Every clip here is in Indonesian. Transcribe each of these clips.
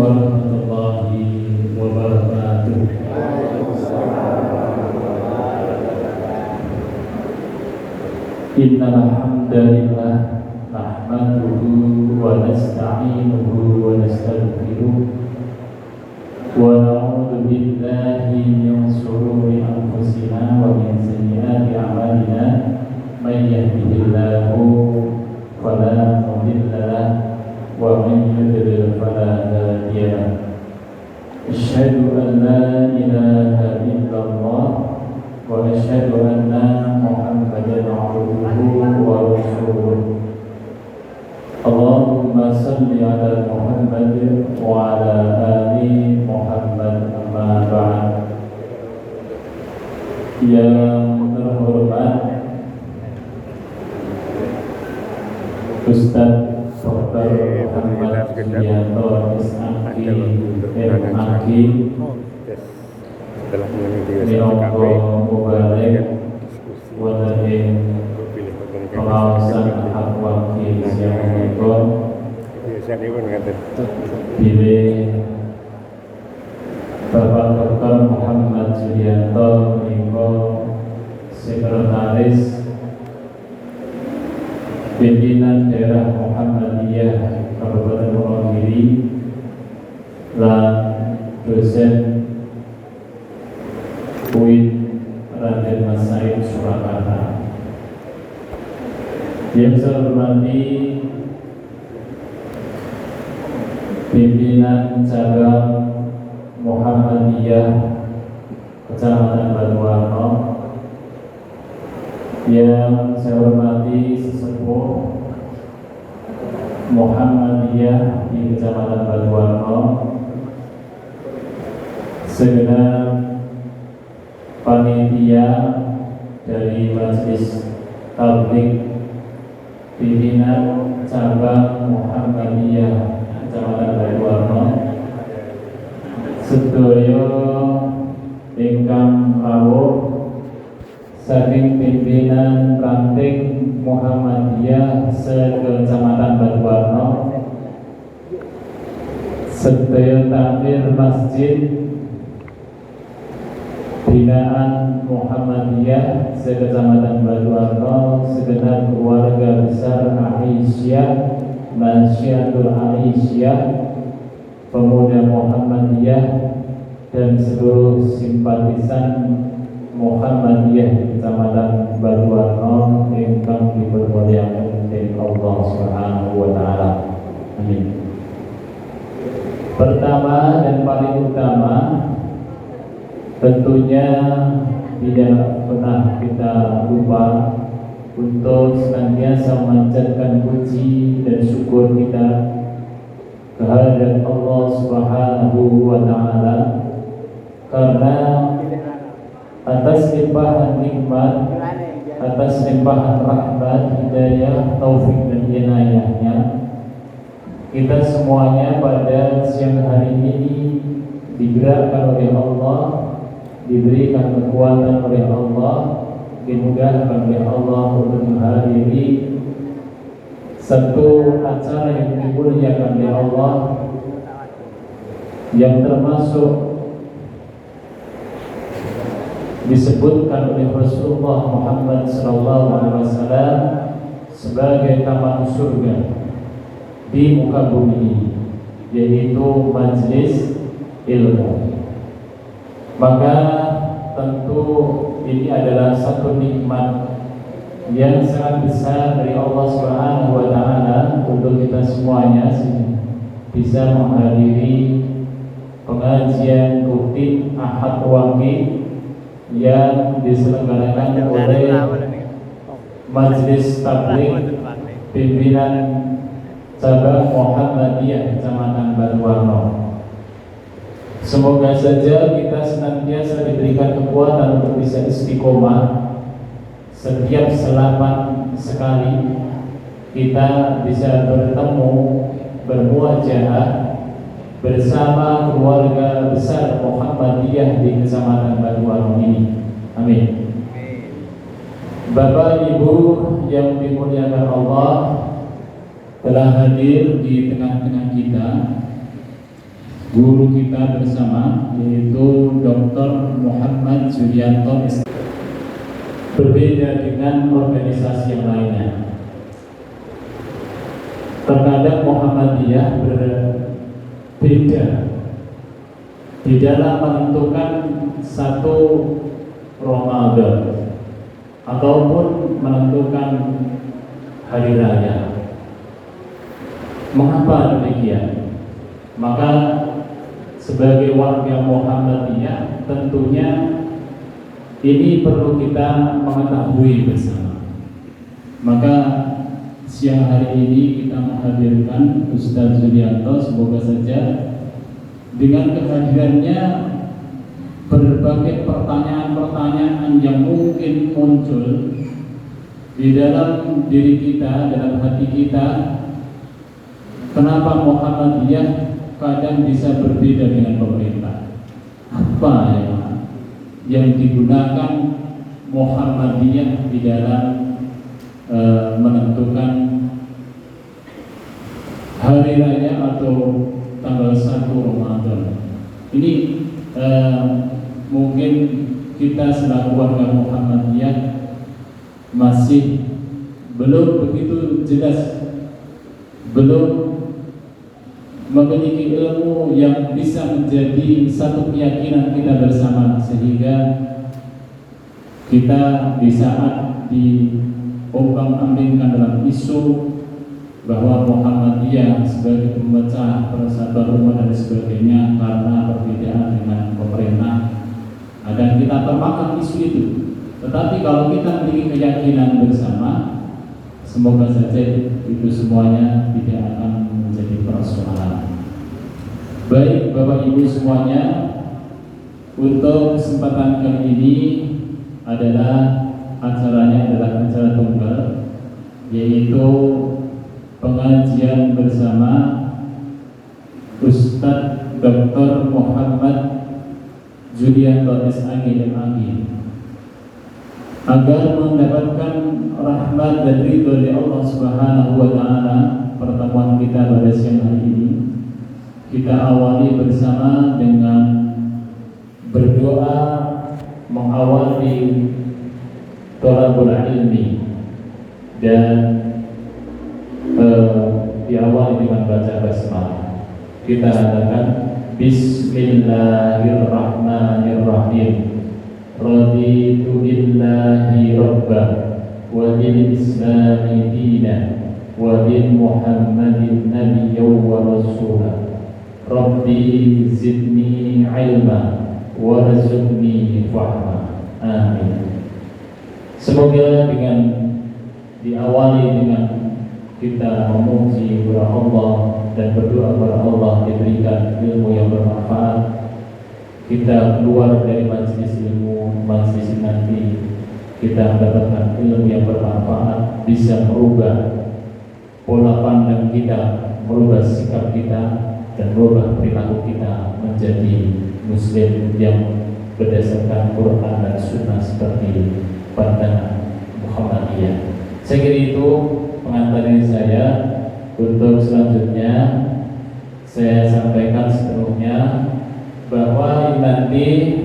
warahmatullahi wabarakatuh. Innal hamdalillah nahmaduhu wa nasta'inuhu wa nastaghfiruh wa na'udzu billahi min shururi anfusina wa min sayyiati a'malina may yahdihillahu fala mudilla lahu wa man yudlil fala hadiya lahu. Asyhadu an la ilaha illallah wa asyhadu anna Muhammadan abduhu wa rasuluh. Allahumma salli ala Muhammad wa ala ali Muhammad, amma ba'd. Yang terhormat Ustaz Dr. Muhammad Sugianto SAG MAG Minongko Mubarak Wadahin pengawasan hak wakil siang menikon pilih Bapak Dr. Muhammad Sugianto menikon Sekretaris Pimpinan Daerah Muhammadiyah Kabupaten Wonogiri dan dosen UIN Raden Mas Said Surakarta. Yang saya hormati pimpinan cabang Muhammadiyah Kecamatan Batuwarno, yang saya hormati sesepuh Muhammadiyah di Kecamatan Batuwarno, segenap panitia dari Majelis Tabligh pimpinan cabang Muhammadiyah Kecamatan Batuwarno, sedaya ingkang rawuh saking pimpinan ranting Muhammadiyah se-Kecamatan Batuwarno, sedaya takmir masjid binaan Muhammadiyah se-Kecamatan Batuwarno, segenap keluarga besar Aisyah, Masyiatul Aisyah, pemuda Muhammadiyah, dan seluruh simpatisan Muhammadiyah di Kecamatan Batuwarno ingkang dipermuliakan dening Allah Subhanahu wa taala. Amin. Pertama dan paling utama, tentunya tidak pernah kita lupa untuk senantiasa memanjatkan puji dan syukur kita kehadirat Allah Subhanahu wa taala, karena atas limpahan nikmat, atas limpahan rahmat, hidayah, taufik dan inayahnya, kita semuanya pada siang hari ini digerakkan oleh Allah, diberikan kekuatan oleh Allah, dimudahkan oleh Allah untuk menghadiri satu acara yang dimuliakan oleh Allah, yang termasuk disebutkan oleh Rasulullah Muhammad SAW sebagai taman surga di muka bumi, yaitu majelis ilmu. Maka tentu ini adalah satu nikmat yang sangat besar dari Allah Subhanahu wa taala untuk kita semuanya bisa menghadiri pengajian rutin Ahad Waqi yang diselenggarakan oleh Majelis Tabligh pimpinan cabang Muhammadiyah Kecamatan Batuwarno. Semoga saja kita senantiasa diberikan kekuatan untuk bisa istiqomah. Setiap selapan sekali kita bisa bertemu, bermuajahah bersama keluarga besar Muhammadiyah di Kecamatan Batuwarno ini. Amin. Bapak Ibu yang dimuliakan Allah, telah hadir di tengah-tengah kita guru kita bersama, yaitu Dr. Muhammad Zulianto. Berbeda dengan organisasi yang lainnya. Terkadang Muhammadiyah berbeda di dalam menentukan satu Ramadan ataupun menentukan hari raya. Mengapa demikian? Maka sebagai warga Muhammadiyah tentunya ini perlu kita mengetahui bersama. Maka siang hari ini kita menghadirkan Ustaz Zulianto, semoga saja dengan kehadirannya berbagai pertanyaan-pertanyaan yang mungkin muncul di dalam diri kita, dalam hati kita. Kenapa Muhammadiyah kadang bisa berbeda dengan pemerintah? Apa yang digunakan Muhammadiyah di dalam menentukan hari raya atau tanggal 1 Ramadan? Ini mungkin kita selaku warga Muhammadiyah masih belum begitu jelas, belum memiliki ilmu yang bisa menjadi satu keyakinan kita bersama, sehingga kita di saat diombang-ambingkan dalam isu bahwa Muhammadiyah sebagai pemecah persatuan umat dan sebagainya karena perbedaan dengan pemerintah, dan kita termakan isu itu. Tetapi kalau kita memiliki keyakinan bersama, semoga saja itu semuanya tidak akan menjadi persoalan. Baik Bapak Ibu semuanya, untuk kesempatan kali ini acaranya adalah acara tunggal, yaitu pengajian bersama Ustadz Dr. Muhammad Zulianto SAG MAG, agar mendapatkan rahmat dan ridho dari Allah Subhanahu wa Ta'ala. Pertemuan kita pada siang hari ini kita awali bersama dengan berdoa mengawali thalabul ilmi, dan diawali dengan baca basmalah. Kita katakan Bismillahirrahmanirrahim. Raditu billahi rabbah wa bil islami dinan wa bil Muhammadin nabiyyan wa rasulah. Rabbi zidni ilma warzuqni fahma. Amin. Semoga dengan diawali dengan kita memuji kepada Allah dan berdoa kepada Allah diberikan ilmu yang bermanfaat, kita keluar dari majelis ilmu, majelis nanti kita mendapatkan ilmu yang bermanfaat, bisa merubah pola pandang kita, merubah sikap kita, dan merubah perilaku kita menjadi muslim yang berdasarkan Quran dan Sunnah seperti pandangan Muhammadiyah. Saya kira itu pengantar saya. Untuk selanjutnya saya sampaikan sepenuhnya bahwa nanti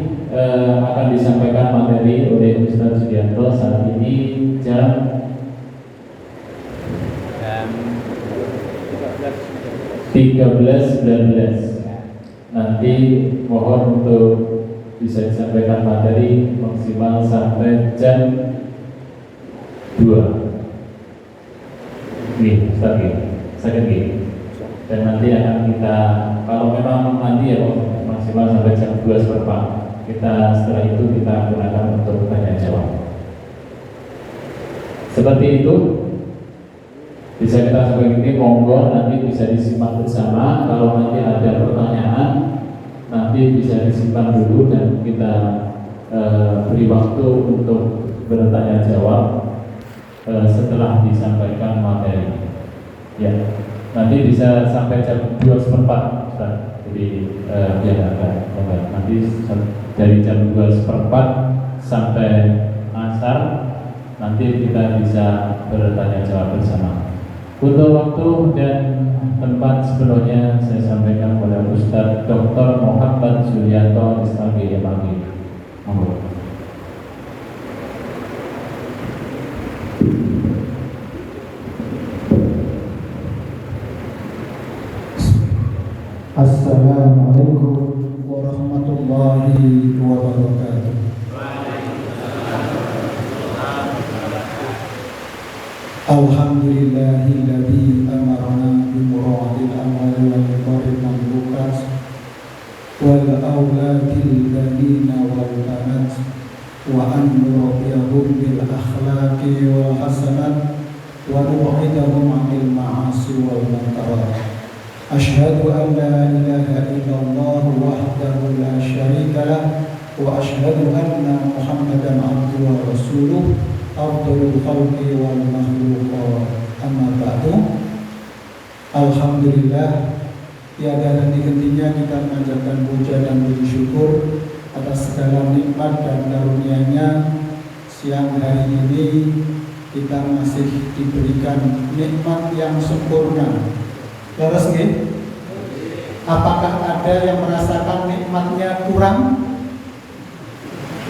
akan disampaikan materi oleh Ustaz Zulianto saat ini jam 13.19. Nanti mohon untuk bisa disampaikan materi maksimal sampai jam 2. Nih, Ustaz, saya dan nanti akan kita, kalau memang nanti ya maksimal sampai jam 2:15, kita setelah itu kita gunakan untuk tanya jawab. Seperti itu bisa kita sampaikan ini, monggo nanti bisa disimak bersama. Kalau nanti ada pertanyaan nanti bisa disimpan dulu dan kita beri waktu untuk bertanya jawab setelah disampaikan materi. Ya, nanti bisa sampai jam 2:15, jadi biar agak longgar. Nanti dari jam 2:15 sampai asar nanti kita bisa bertanya jawab bersama. Untuk waktu dan tempat sepenuhnya saya sampaikan kepada Ustaz Dr. Muhammad Zulianto SPG Yamagi. Monggo. Assalamualaikum warahmatullahi wabarakatuh. Alhamdulillahilladzi amarna bi muradil amali wa liqabil mamlukat wal auladil banina wal banat wa an nurabbiyahum bil akhlaqi wal hasanat wa nu'idahum 'anil ma'asi wal munkarat. Asyhadu an la ilaha illallah wahdahu la syarika lah wa asyhadu anna Muhammadan abduhu wa rasuluh afdhalul khalqi wal makhluqat. Amma ba'du. Alhamdulillah, tiada henti-hentinya kita mengajarkan puja dan puji syukur atas segala nikmat dan karunia-Nya. Siang hari ini kita masih diberikan nikmat yang sempurna. Terus nggih? Apakah ada yang merasakan nikmatnya kurang?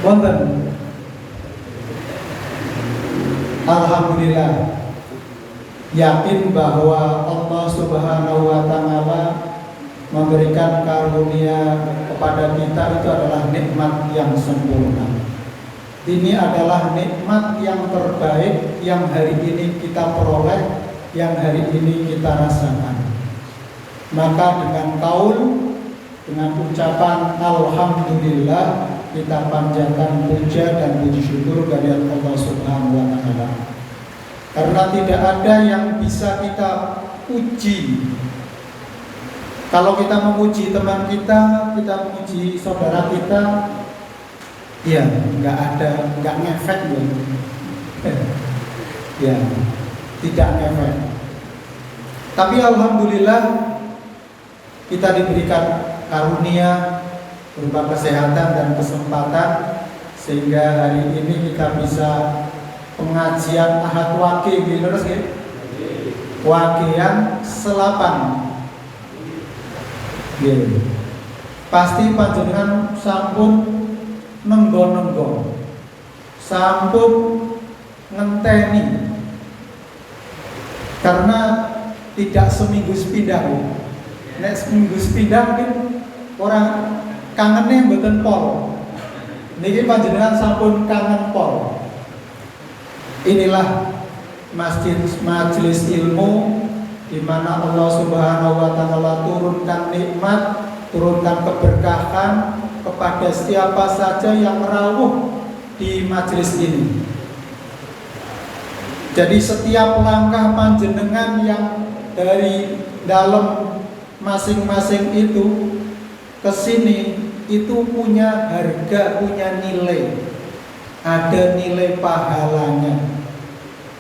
Wonten. Alhamdulillah, yakin bahwa Allah Subhanahu wa Ta'ala memberikan karunia kepada kita itu adalah nikmat yang sempurna. Ini adalah nikmat yang terbaik yang hari ini kita peroleh, yang hari ini kita rasakan. Maka dengan qaul, dengan ucapan alhamdulillah, kita panjatkan puja dan puji syukur kehadirat Allah Subhanahu wa Ta'ala. Karena tidak ada yang bisa kita puji. Kalau kita memuji teman kita memuji saudara kita, ya nggak ada, nggak ngefek loh. Ya, tidak ngefek. Tapi alhamdulillah kita diberikan karunia berupa kesehatan dan kesempatan sehingga hari ini kita bisa pengajian Ahad Waqi terus ya. Waqian selapan. Nggih. Pasti panjenengan sampun nenggo-nenggo. Sampun ngenteni. Karena tidak seminggu sepindah. Nek seminggu sepindah mungkin orang kangennya mboten pol. Niki panjenengan sampun kangen pol. Inilah majelis ilmu di mana Allah Subhanahu wa Ta'ala turunkan nikmat, turunkan keberkahan kepada siapa saja yang rawuh di majelis ini. Jadi setiap langkah panjenengan yang dari dalam masing-masing itu ke sini itu punya harga, punya nilai. Ada nilai pahalanya.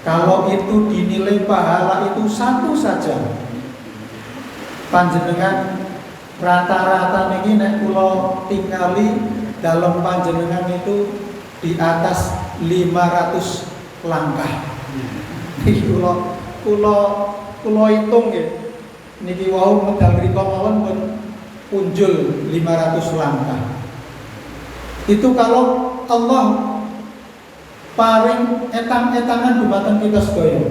Kalau itu dinilai pahala itu satu saja, panjenengan rata-rata niki nek kula tingali dalam panjenengan itu di atas 500 langkah. Niki kula hitung nggih. Niki wau medal mriku mawon pun punjul 500 langkah. Itu kalau Allah paring etang-etangan dumateng kita sedaya.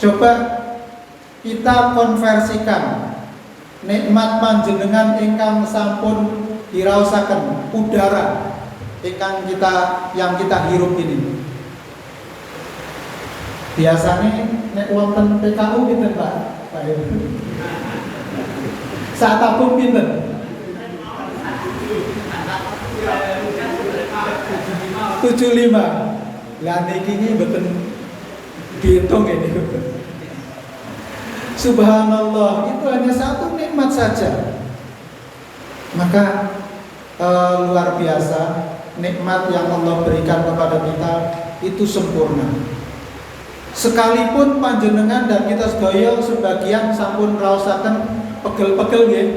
Coba kita konversikan nikmat panjenengan ingkang sampun diraosaken udara ingkang yang kita hirup ini. Biasanya nek wonten PKU pinten Pak? Saat tabung pinten? 75. Lah niki mboten dihitung ini. Subhanallah, itu hanya satu nikmat saja. Maka luar biasa nikmat yang Allah berikan kepada kita itu sempurna. Sekalipun panjenengan dan kita sedaya sebagian sampun raosaken pegel-pegel nggih.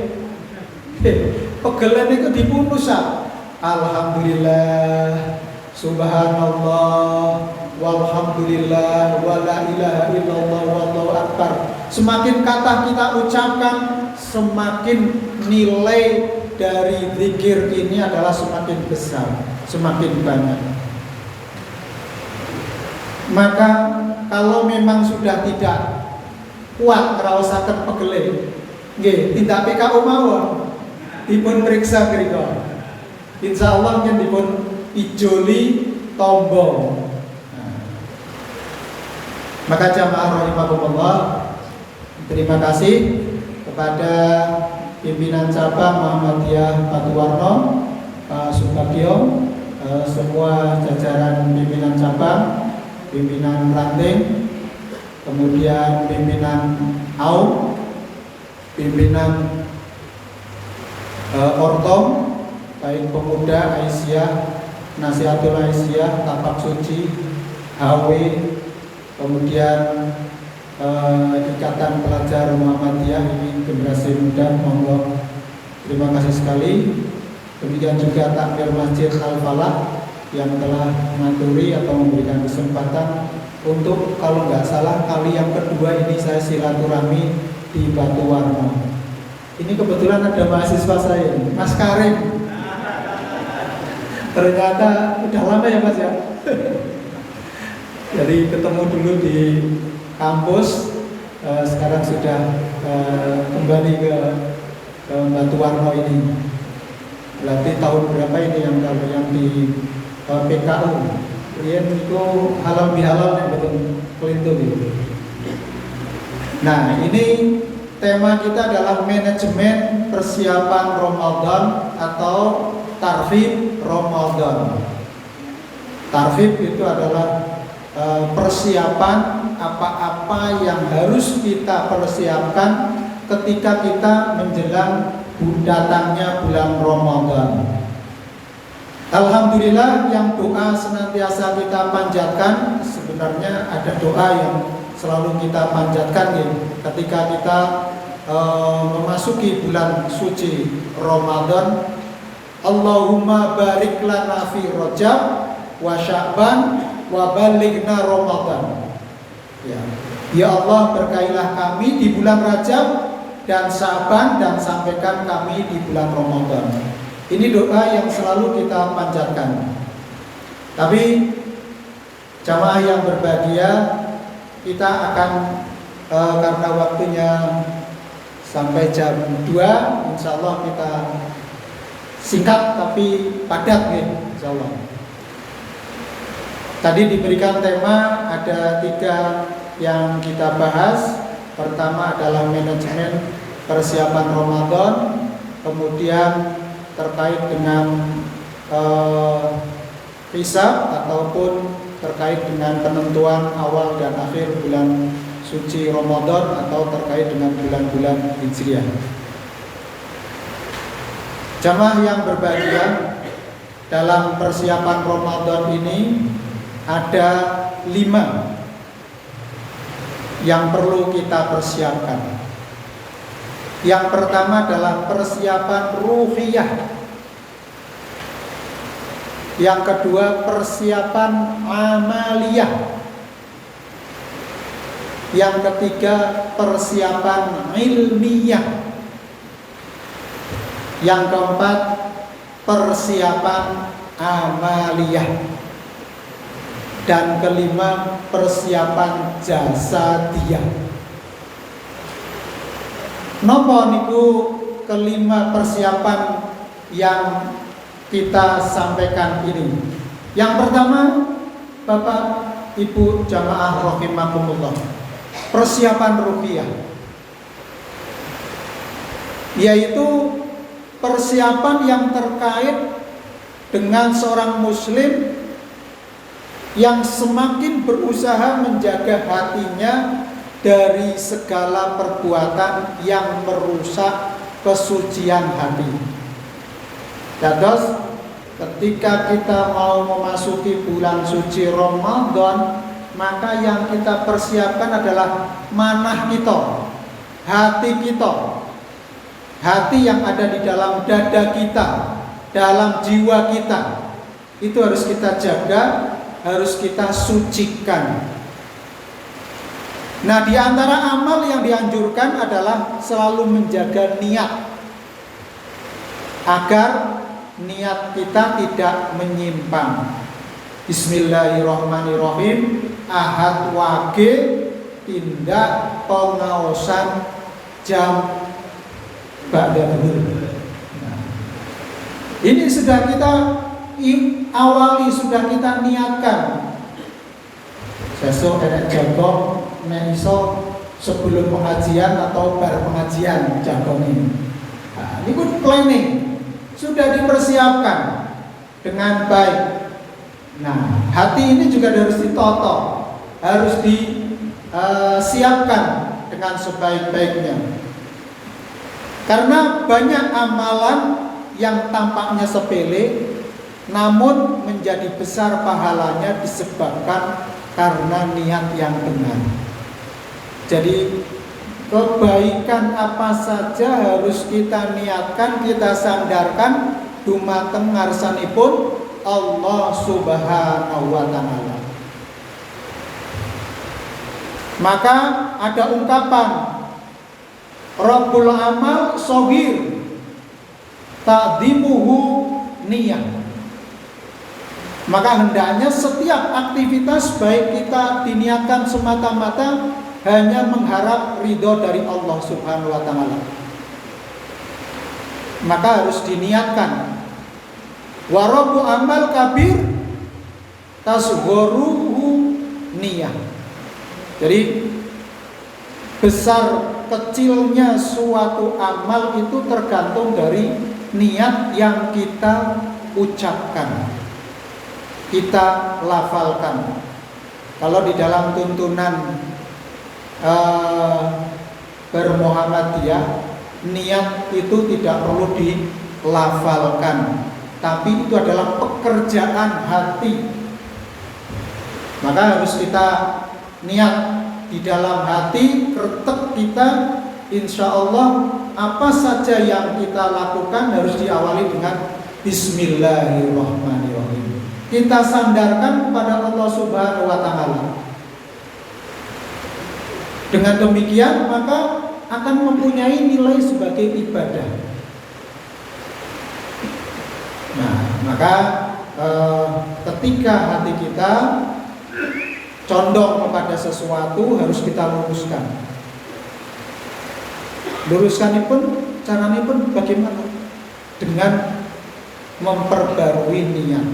Pegelen niku dipun usah. Alhamdulillah, subhanallah, walhamdulillah, wala ilaha illallah, wallahu akbar. Semakin kata kita ucapkan, semakin nilai dari zikir ini adalah semakin besar, semakin banyak. Maka kalau memang sudah tidak kuat ngraosaken pegele, nggih, tindak PKU mawon dipun periksa mriku. Insyaallah yen dipun ijoli tombo. Maka jamaah rahimakumullah, terima kasih kepada pimpinan cabang Muhammadiyah Patuwarno, Pak Subagio, semua jajaran pimpinan cabang, pimpinan ranting, kemudian pimpinan AU, pimpinan Ortom, baik pemuda Aisyah, Nasihatul Aisyah, Tapak Suci, HW, kemudian Ikatan Pelajar Muhammadiyah, ini generasi muda, monggo, terima kasih sekali. Demikian juga Takmir Masjid Al-Falah yang telah mengaturi atau memberikan kesempatan untuk, kalau nggak salah, kali yang kedua ini saya silaturahmi di Batuwarno. Ini kebetulan ada mahasiswa saya, Mas Karim. Ternyata udah lama ya Mas ya. Jadi ketemu dulu di kampus, sekarang sudah kembali ke Batuwarno ini. Berarti tahun berapa ini yang kalau yang di PKU? Kemudian itu halal bihalal yang betul pelintu gitu. Nah, ini tema kita adalah manajemen persiapan Ramadan atau tarfib Ramadan. Tarfib itu adalah persiapan apa-apa yang harus kita persiapkan ketika kita menjelang datangnya bulan Ramadan. Alhamdulillah, yang doa senantiasa kita panjatkan, sebenarnya ada doa yang selalu kita panjatkan ya, ketika kita memasuki bulan suci Ramadan. Allahumma barik lana fi Rajab wa Sya'ban wa balighna Ramadan. Ya Allah, berkailah kami di bulan Rajab dan Sya'ban, dan sampaikan kami di bulan Ramadan. Ini doa yang selalu kita panjatkan. Tapi jamaah yang berbahagia, kita akan karena waktunya sampai jam 2, insya Allah kita singkat tapi padat nih, insya Allah. Tadi diberikan tema, ada 3 yang kita bahas. Pertama adalah manajemen persiapan Ramadan, kemudian terkait dengan hisab ataupun terkait dengan penentuan awal dan akhir bulan suci Ramadan atau terkait dengan bulan-bulan Hijriah. Jamaah yang berbahagia, dalam persiapan Ramadan ini ada 5 yang perlu kita persiapkan. Yang pertama adalah persiapan ruhiyah. Yang kedua persiapan amaliyah. Yang ketiga persiapan ilmiah. Yang keempat persiapan amaliyah. Dan kelima persiapan jasadiyah. Napa niku kelima persiapan yang kita sampaikan ini? Yang pertama, Bapak Ibu jamaah rahimakumullah, persiapan ruqyah, yaitu persiapan yang terkait dengan seorang muslim yang semakin berusaha menjaga hatinya dari segala perbuatan yang merusak kesucian hati. Dados ketika kita mau memasuki bulan suci Ramadan, maka yang kita persiapkan adalah manah kita, hati kita, hati yang ada di dalam dada kita, dalam jiwa kita. Itu harus kita jaga harus kita sucikan. Nah, di antara amal yang dianjurkan adalah selalu menjaga niat, agar niat kita tidak menyimpang. Bismillahirrahmanirrahim. Ahad wage tindak pengaosan jam ba'da zuhur. Nah, ini sudah kita awali, sudah kita niatkan. Sesuk enek jagong nek iso sebelum pengajian atau bar pengajian jagong ini. Nah, ini pun planning, sudah dipersiapkan dengan baik. Nah, hati ini juga harus ditoto, harus disiapkan dengan sebaik-baiknya. Karena banyak amalan yang tampaknya sepele, namun menjadi besar pahalanya disebabkan karena niat yang benar. Jadi kebaikan apa saja harus kita niatkan, kita sandarkan dumateng ngarsanipun Allah Subhanahu wa ta'ala. Maka ada ungkapan Rabbul amal shogir ta'dimuhu niyah. Maka hendaknya setiap aktivitas baik kita diniatkan semata-mata hanya mengharap ridho dari Allah Subhanahu wa ta'ala, maka harus diniatkan. Wa rabbu amal kabir tasghoruhu niyah. Jadi besar kecilnya suatu amal itu tergantung dari niat yang kita ucapkan, kita lafalkan. Kalau di dalam tuntunan bermuhammadiyah, niat itu tidak perlu dilafalkan, tapi itu adalah pekerjaan hati. Maka harus kita niat di dalam hati, kretek kita, insya Allah apa saja yang kita lakukan harus diawali dengan Bismillahirrahmanirrahim. Kita sandarkan kepada Allah Subhanahu wa ta'ala. Dengan demikian maka akan mempunyai nilai sebagai ibadah. Nah, maka ketika hati kita condong kepada sesuatu harus kita luruskan. Luruskan pun caranya pun bagaimana? Dengan memperbarui niat,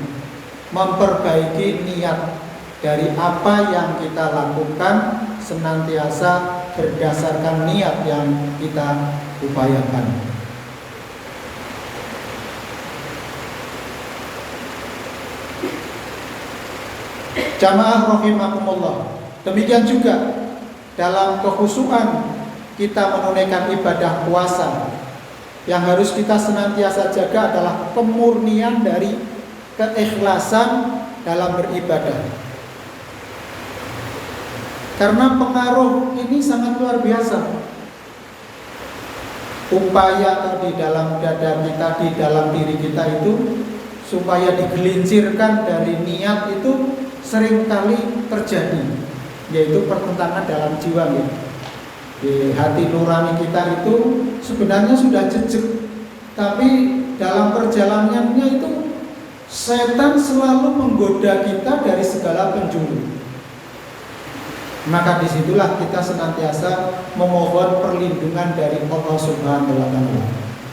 memperbaiki niat dari apa yang kita lakukan, senantiasa berdasarkan niat yang kita upayakan. Jamaah rahimakumullah. Demikian juga dalam kekhusyuan kita menunaikan ibadah puasa, yang harus kita senantiasa jaga adalah kemurnian dari keikhlasan dalam beribadah. Karena pengaruh ini sangat luar biasa. Upaya di dalam dada kita, di dalam diri kita itu supaya digelincirkan dari niat itu seringkali terjadi, yaitu pertentangan dalam jiwa ya. Di hati nurani kita itu sebenarnya sudah jejak, tapi dalam perjalanannya itu setan selalu menggoda kita dari segala penjuru. Maka disitulah kita senantiasa memohon perlindungan dari Allah Subhanahu wa ta'ala.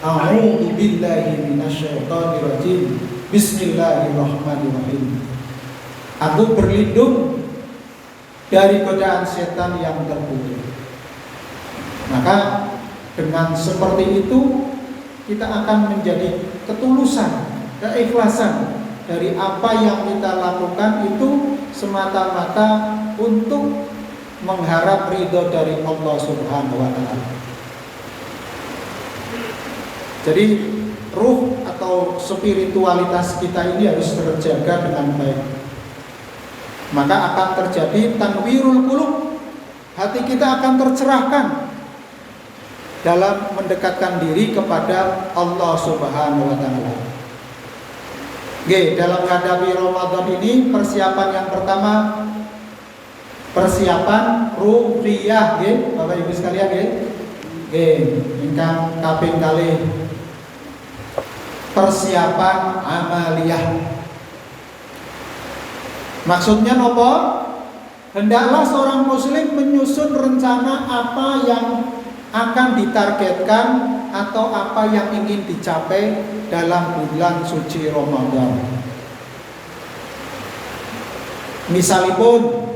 A'udzu billahi minasyaitonir rajim. Bismillahirrahmanirrahim. Aku berlindung dari godaan setan yang terkutuk. Maka dengan seperti itu kita akan menjadi ketulusan, keikhlasan dari apa yang kita lakukan itu semata-mata untuk mengharap ridho dari Allah Subhanahu wa ta'ala. Jadi ruh atau spiritualitas kita ini harus terjaga dengan baik. Maka akan terjadi tanwirul qulub. Hati kita akan tercerahkan dalam mendekatkan diri kepada Allah Subhanahu wa ta'ala. Oke, dalam menghadapi Ramadan ini persiapan yang pertama persiapan ruhiyah, nggih, Bapak Ibu sekalian nggih. Nggih, ingkang kaping kalih persiapan amaliyah. Maksudnya nopo? Hendaklah seorang muslim menyusun rencana apa yang akan ditargetkan atau apa yang ingin dicapai dalam bulan suci Ramadan. Misalipun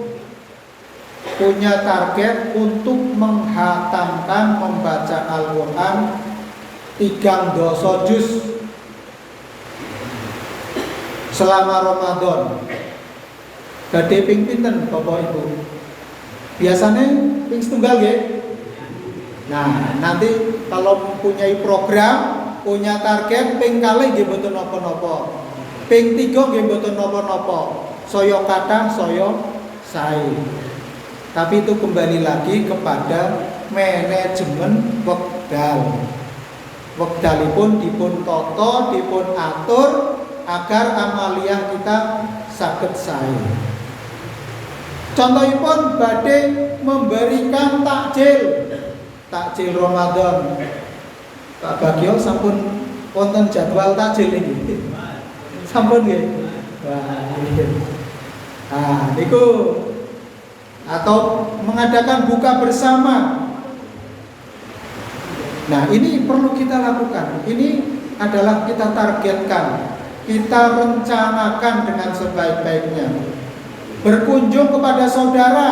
punya target untuk menghatamkan membaca Al-Quran 3 juz selama Ramadan. Gade ping pinten Bapak Ibu? Biasanya ping setunggal nggih. Nah, nanti kalau mempunyai program, punya target ping kalih nggih mboten napa-napa. Ping 3 nggih mboten napa-napa. Saya kathah saya sae. Tapi itu kembali lagi kepada manajemen wekdal. Wekdalipun dipun tata, dipun atur agar amaliyah kita saged sae. Contohipun badhe memberikan takjil Ramadan. Pak Bagio sampun wonten jadwal takjil ini. Sampun nggih. Wah, niku atau mengadakan buka bersama. Nah, ini perlu kita lakukan. Ini adalah kita targetkan, kita rencanakan dengan sebaik-baiknya. Berkunjung kepada saudara,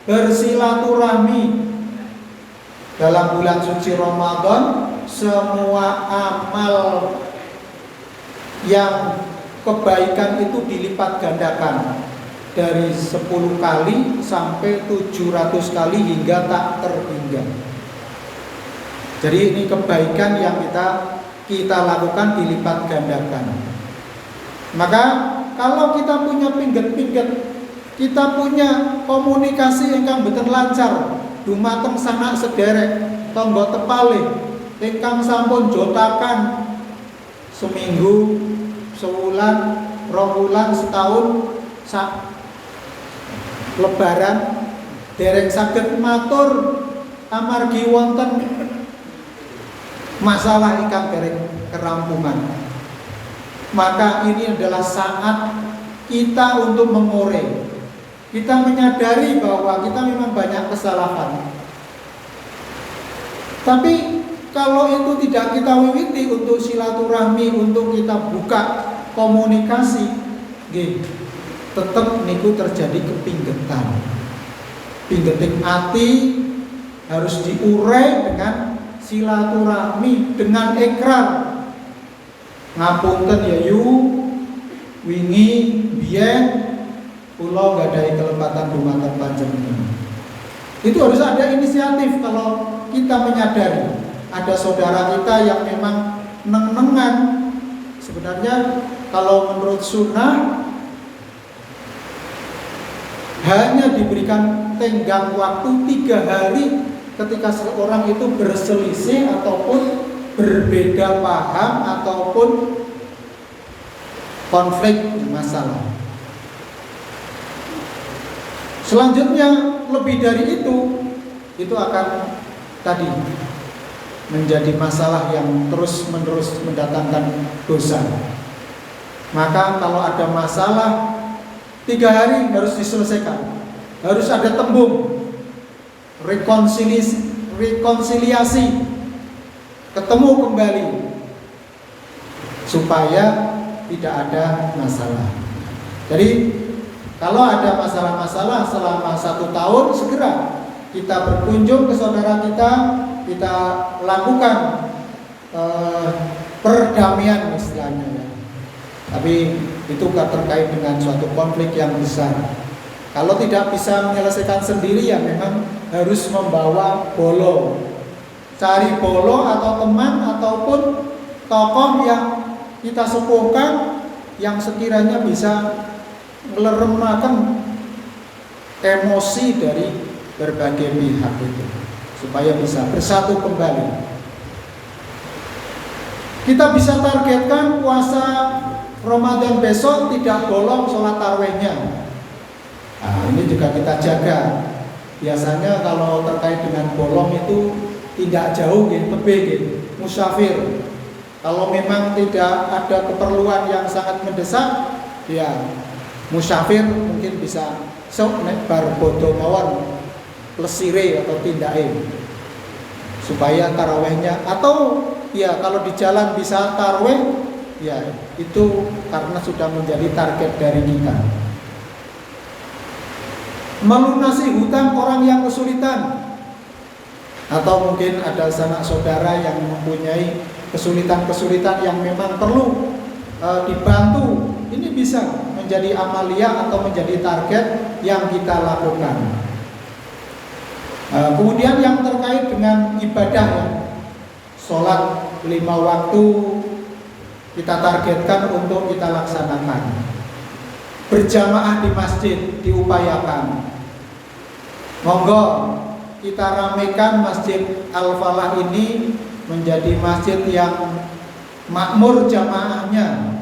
bersilaturahmi. Dalam bulan suci Ramadan, semua amal yang kebaikan itu dilipat gandakan dari 10 kali sampai 700 kali hingga tak terhingga. Jadi ini kebaikan yang kita lakukan dilipat gandakan. Maka kalau kita punya pingget-pingget, kita punya komunikasi ingkang boten lancar, dumateng sanak sederek, tangga tepalih ingkang sampun jotakan seminggu, sebulan, 2 bulan, setahun, lebaran dereng saged matur amargi wonten masalah ingkang dereng kerampungan. Maka ini adalah saat kita untuk mengorek. Kita menyadari bahwa kita memang banyak kesalahan. Tapi kalau itu tidak kita wiwiti untuk silaturahmi, untuk kita buka komunikasi, tetap niku terjadi kepinggetan. Pinggeting hati harus diurai dengan silaturahmi, dengan ikrar. Ngapunten ya yu, wingi biyen kula nggadahi kelepatan dumateng panjenengan. Itu harus ada inisiatif. Kalau kita menyadari ada saudara kita yang memang neng-nengan, sebenarnya kalau menurut sunnah hanya diberikan tenggang waktu 3 hari ketika seorang itu berselisih ataupun berbeda paham ataupun konflik masalah. Selanjutnya lebih dari itu akan tadi menjadi masalah yang terus-menerus mendatangkan dosa. Maka kalau ada masalah 3 hari harus diselesaikan. Harus ada tembung rekonsiliasi, ketemu kembali supaya tidak ada masalah. Jadi kalau ada masalah-masalah selama 1 tahun, segera kita berkunjung ke saudara kita lakukan perdamaian istilahnya ya. Tapi itu terkait dengan suatu konflik yang besar. Kalau tidak bisa menyelesaikan sendiri ya memang harus membawa bolo. Cari bolo atau teman ataupun tokoh yang kita sepuhkan yang sekiranya bisa meleremakan emosi dari berbagai pihak itu supaya bisa bersatu kembali. Kita bisa targetkan puasa Ramadan besok tidak bolong sholat tarawihnya. Nah, ini juga kita jaga. Biasanya kalau terkait dengan bolong itu tidak jauh gitu, tebih gitu, musafir. Kalau memang tidak ada keperluan yang sangat mendesak, ya musafir mungkin bisa sok nek bar bodo mawon lesire atau tindake supaya tarawihnya, atau ya kalau di jalan bisa tarawih, ya itu karena sudah menjadi target dari kita. Melunasi hutang orang yang kesulitan, atau mungkin ada sanak saudara yang mempunyai kesulitan-kesulitan yang memang perlu dibantu, ini bisa menjadi amalia atau menjadi target yang kita lakukan. Kemudian yang terkait dengan ibadah, sholat 5 waktu kita targetkan untuk kita laksanakan. Berjamaah di masjid diupayakan. Monggo kita ramekan Masjid Al-Falah ini menjadi masjid yang makmur jamaahnya.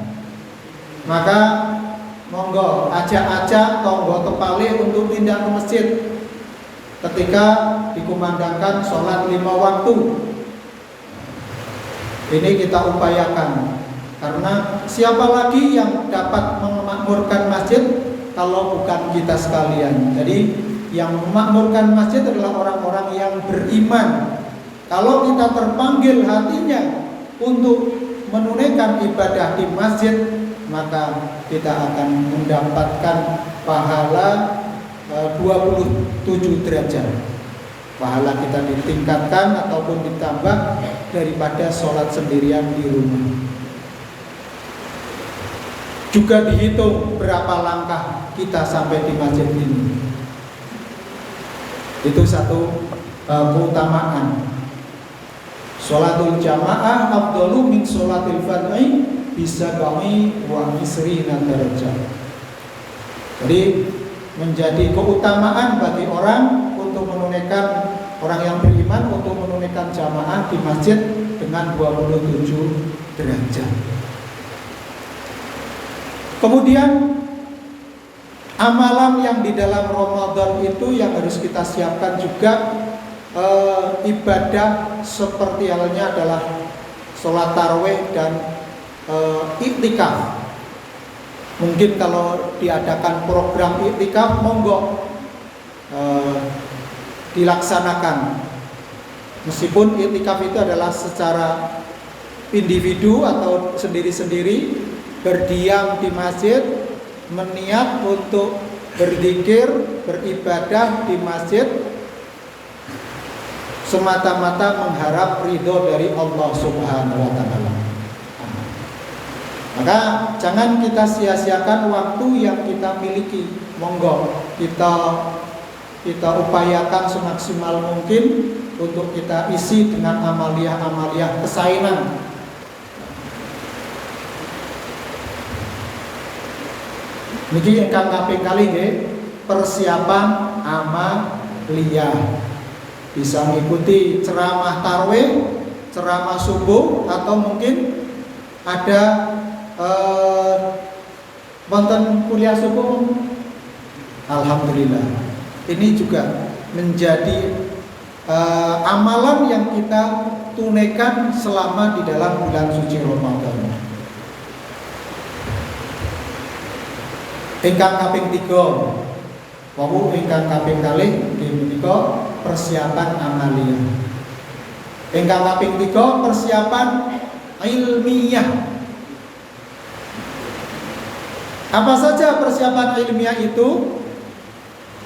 Maka monggo ajak-ajak tonggo kepale untuk pindah ke masjid ketika dikumandangkan sholat 5 waktu. Ini kita upayakan, karena siapa lagi yang dapat memakmurkan masjid kalau bukan kita sekalian. Jadi yang memakmurkan masjid adalah orang-orang yang beriman. Kalau kita terpanggil hatinya untuk menunaikan ibadah di masjid, maka kita akan mendapatkan pahala 27 derajat. Pahala kita ditingkatkan ataupun ditambah daripada sholat sendirian di rumah. Juga dihitung berapa langkah kita sampai di masjid ini. Itu satu keutamaan. Sholatul jamaah afdalu min sholatil fardhi bisa kami wa isrina derajat. Jadi menjadi keutamaan bagi orang untuk menunaikan, orang yang beriman untuk menunaikan jamaah di masjid dengan 27 derajat. Kemudian amalan yang di dalam Ramadan itu yang harus kita siapkan juga, ibadah seperti halnya adalah sholat tarawih dan iktikaf. Mungkin kalau diadakan program iktikaf, monggo dilaksanakan. Meskipun iktikaf itu adalah secara individu atau sendiri-sendiri, berdiam di masjid, meniat untuk berzikir, beribadah di masjid semata-mata mengharap ridho dari Allah Subhanahu wa Ta'ala. Maka jangan kita sia-siakan waktu yang kita miliki. Monggo kita upayakan semaksimal mungkin untuk kita isi dengan amalia-amalia kesaenan. Niki ingkang kaping kalih nggih, persiapan amaliyah. Bisa mengikuti ceramah tarawih, ceramah subuh, atau mungkin ada wonten kuliah subuh. Alhamdulillah. Ini juga menjadi amalan yang kita tunaikan selama di dalam bulan suci Ramadan. Ingkang kaping 3, wau ingkang kaping kalih menika persiapan amaliyah. Ingkang kaping 3 persiapan ilmiah. Apa saja persiapan ilmiah itu?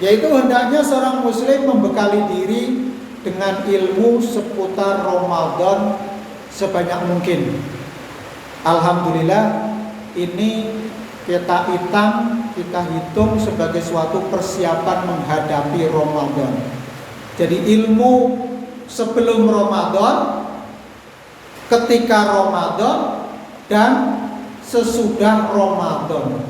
Yaitu hendaknya seorang muslim membekali diri dengan ilmu seputar Ramadan sebanyak mungkin. Alhamdulillah, ini kita hitung sebagai suatu persiapan menghadapi Ramadan. Jadi ilmu sebelum Ramadan, ketika Ramadan, dan sesudah Ramadan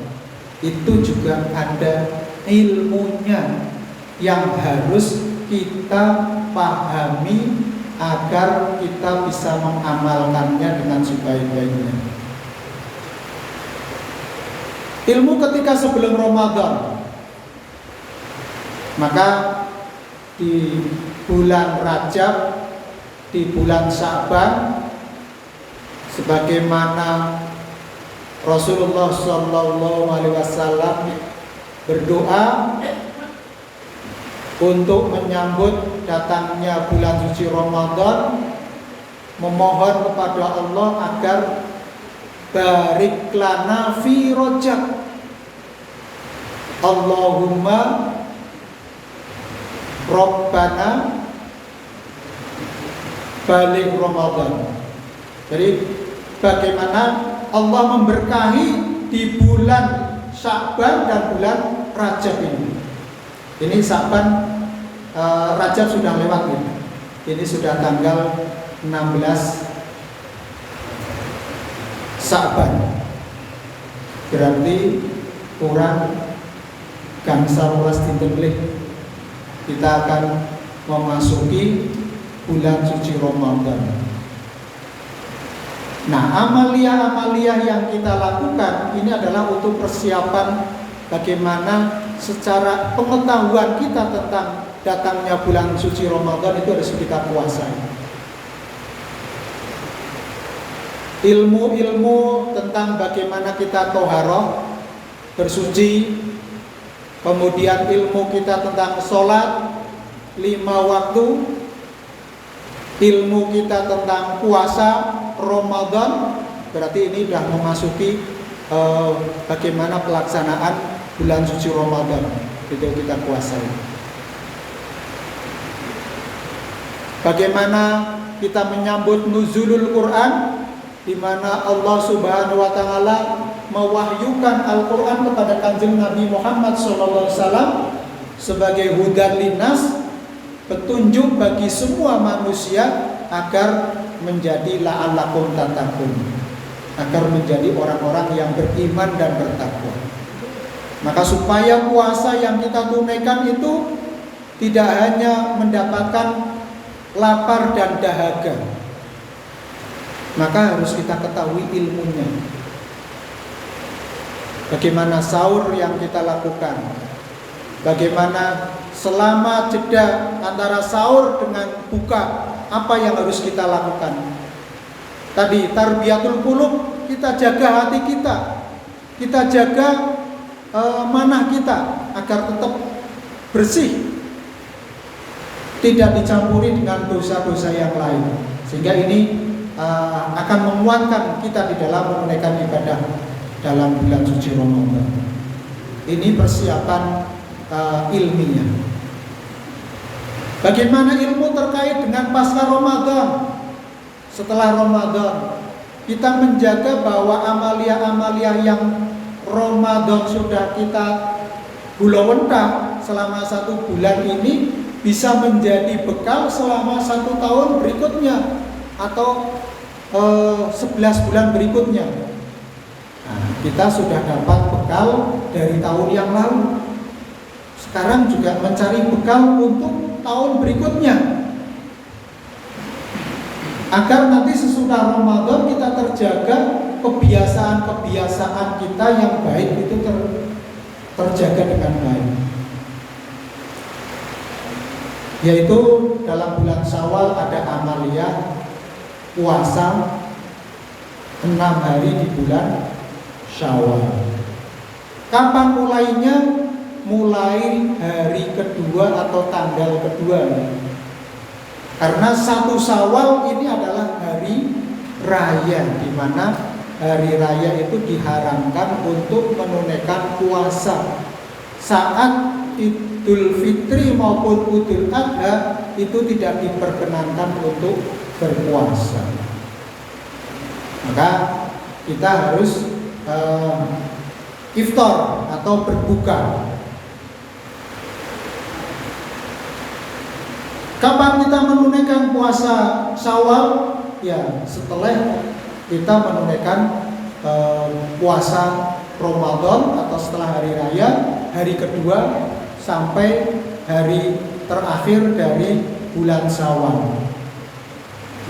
itu juga ada ilmunya yang harus kita pahami agar kita bisa mengamalkannya dengan sebaik-baiknya. Ilmu ketika sebelum Ramadan, maka di bulan Rajab, di bulan Sya'ban, sebagaimana Rasulullah SAW berdoa untuk menyambut datangnya bulan suci Ramadan, memohon kepada Allah agar barik lana fi Rajab, Allahumma Rabbana balik Ramadan. Jadi bagaimana Allah memberkahi di bulan Sya'ban dan bulan Rajab ini. Ini Sya'ban, Rajab sudah lewat ya. Ini sudah tanggal 16 Sya'ban. Berarti kurang gangsal welas dinten melih kita akan memasuki bulan suci Ramadan. Nah, amalia-amalia yang kita lakukan ini adalah untuk persiapan bagaimana secara pengetahuan kita tentang datangnya bulan suci Ramadan itu harus kita kuasai. Ilmu-ilmu tentang bagaimana kita toharoh, bersuci, kemudian ilmu kita tentang sholat 5 waktu, ilmu kita tentang puasa Ramadan, berarti ini sudah memasuki bagaimana pelaksanaan bulan suci Ramadan, itu kita kuasai. Bagaimana kita menyambut nuzulul Quran, di mana Allah Subhanahu wa taala mewahyukan Al-Qur'an kepada Kanjeng Nabi Muhammad SAW sebagai hudan linnas, petunjuk bagi semua manusia agar menjadi la'allakum tattaqun, agar menjadi orang-orang yang beriman dan bertakwa. Maka supaya puasa yang kita tunaikan itu tidak hanya mendapatkan lapar dan dahaga, maka harus kita ketahui ilmunya. Bagaimana sahur yang kita lakukan, bagaimana selama jeda antara sahur dengan buka, apa yang harus kita lakukan. Tadi tarbiyatul qulub, kita jaga hati kita jaga manah kita agar tetap bersih, tidak dicampuri dengan dosa-dosa yang lain, sehingga ini akan menguatkan kita di dalam menunaikan ibadah dalam bulan suci Ramadan. Ini persiapan ilmiah. Bagaimana ilmu terkait dengan pasca Ramadan? Setelah Ramadan, kita menjaga bahwa amalia-amalia yang Ramadan sudah kita hulawentah selama 1 bulan ini bisa menjadi bekal selama 1 tahun berikutnya atau 11 bulan berikutnya. Nah, kita sudah dapat bekal dari tahun yang lalu. Sekarang juga mencari bekal untuk tahun berikutnya, agar nanti sesudah Ramadan kita terjaga kebiasaan-kebiasaan kita yang baik itu terjaga dengan baik. Yaitu dalam bulan Syawal ada amalia puasa 6 hari di bulan Syawal. Kapan mulainya? Mulai hari kedua atau tanggal kedua. Karena 1 Syawal ini adalah hari raya, di mana hari raya itu diharamkan untuk menunaikan puasa. Saat Idul Fitri maupun Idul Adha itu tidak diperkenankan untuk berpuasa. Maka kita harus iftar atau berbuka. Kapan kita menunaikan puasa Syawal? Ya, setelah kita menunaikan puasa Ramadan atau setelah hari raya, hari kedua sampai hari terakhir dari bulan Syawal.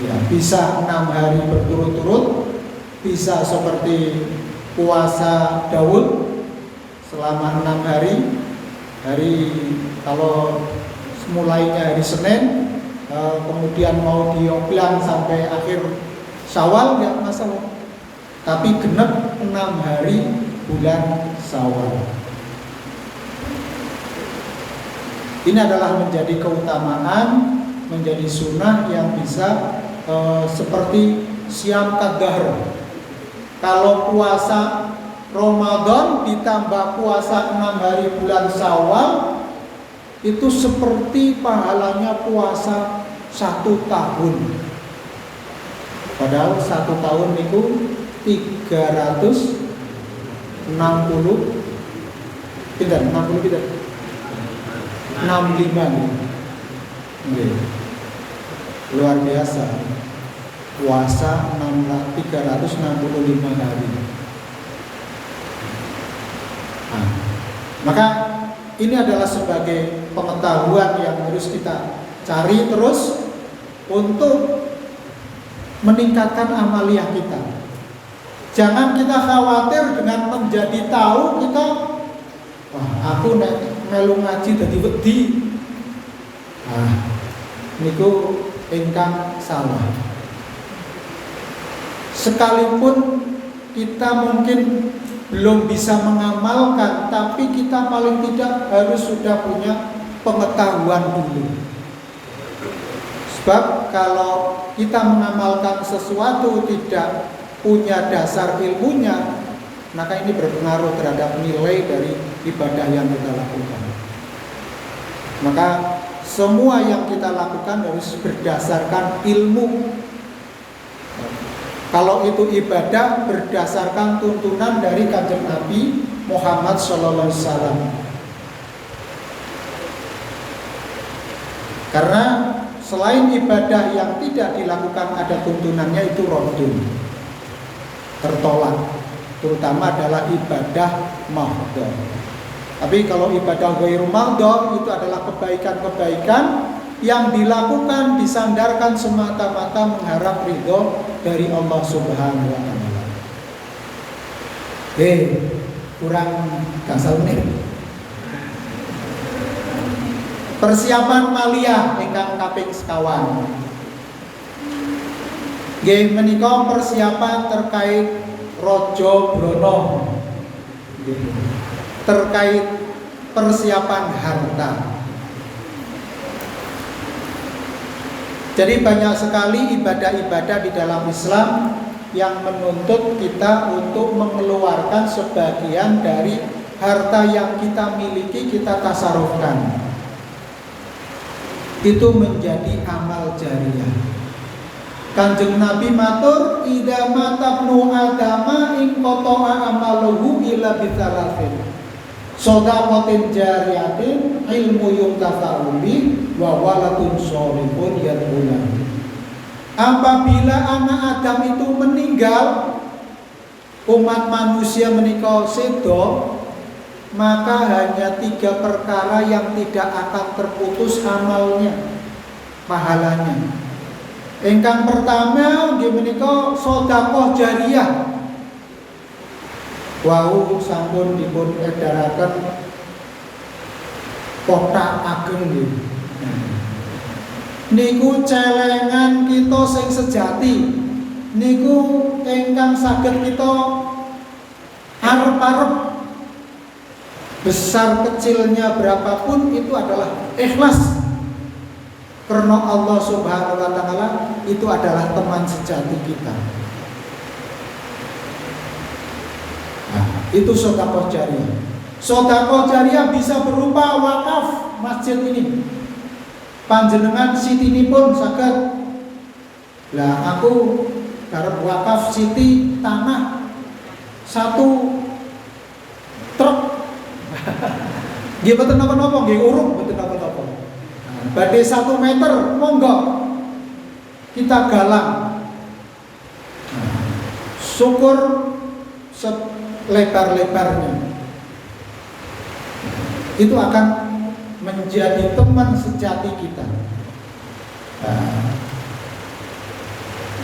Ya, bisa 6 hari berturut-turut, bisa seperti puasa Daud selama 6 hari. Hari kalau mulainya hari Senin, kemudian mau dioplang sampai akhir Syawal nggak masalah. Tapi genep 6 hari bulan Syawal. Ini adalah menjadi keutamaan, menjadi sunnah yang bisa seperti siam qadar. Kalau puasa Ramadan ditambah puasa 6 hari bulan Syawal, itu seperti pahalanya puasa 1 tahun. Padahal 1 tahun itu 360 tidak 60 tidak 65 nih. Luar biasa. Puasa 365 hari. Maka ini adalah sebagai pengetahuan yang harus kita cari terus untuk meningkatkan amaliyah kita. Jangan kita khawatir dengan menjadi tahu kita, wah aku nek melu ngaji dadi wedi. Niku ingkang salah. Sekalipun kita mungkin belum bisa mengamalkan, tapi kita paling tidak harus sudah punya pengetahuan dulu. Sebab kalau kita mengamalkan sesuatu tidak punya dasar ilmunya, maka ini berpengaruh terhadap nilai dari ibadah yang kita lakukan. Maka semua yang kita lakukan harus berdasarkan ilmu. Kalau itu ibadah berdasarkan tuntunan dari Kanjeng Nabi Muhammad SAW. Karena selain ibadah yang tidak dilakukan ada tuntunannya itu raddun, tertolak. Terutama adalah ibadah mahdhah. Tapi kalau ibadah ghairu mahdhah itu adalah kebaikan-kebaikan yang dilakukan disandarkan semata-mata mengharap ridho dari Allah Subhanahu wa taala. Kurang kasal nih. Persiapan maliyah ingkang kaping sekawan. Nggih menika persiapan terkait Raja Brana. Terkait persiapan harta. Jadi banyak sekali ibadah-ibadah di dalam Islam yang menuntut kita untuk mengeluarkan sebagian dari harta yang kita miliki, kita tasarufkan. Itu menjadi amal jariyah. Kanjeng Nabi matur, "Idza mata ibnu adama in qata'a amaluhu illa bitsalafin." Shadaqatin jariyatin, ilmu yuntafa'u bi, wa waladun sholihun yad'ulahu. Apabila anak Adam itu meninggal, umat manusia menika sedo, maka hanya 3 perkara yang tidak akan terputus amalnya, pahalanya. Ingkang pertama nggih menika sedekah jariyah. Wau sampun dipun edaraken kotak ageng nggih. Niku celengan kita sing sejati. Niku ingkang saged kita arep-arep. Besar kecilnya berapapun itu adalah ikhlas. Karena Allah Subhanahu wa taala itu adalah teman sejati kita. Itu sedekah jariyah. Sedekah jariyah bisa berupa wakaf masjid ini. Panjenengan sitinipun saged. Lah aku arep wakaf siti tanah 1 truk. Nggih mboten napa-napa, nggih urung mboten napa-napa. Badhe 1 meter monggo kita galang. Syukur lebar-lebarnya itu akan menjadi teman sejati kita.